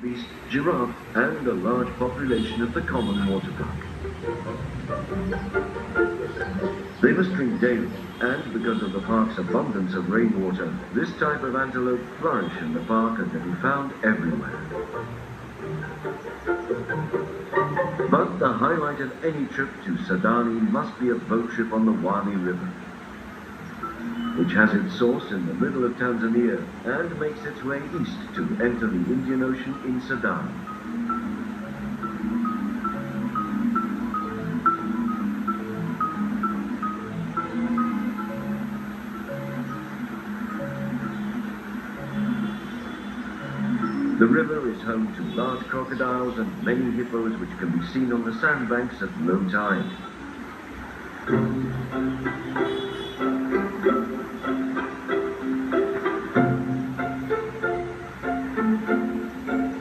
wildebeest, giraffe, and a large population of the common waterbuck. They must drink daily, and because of the park's abundance of rainwater, this type of antelope flourish in the park and can be found everywhere. But the highlight of any trip to Sadani must be a boat trip on the Wami River, which has its source in the middle of Tanzania and makes its way east to enter the Indian Ocean in Sudan. The river is home to large crocodiles and many hippos which can be seen on the sandbanks at low tide.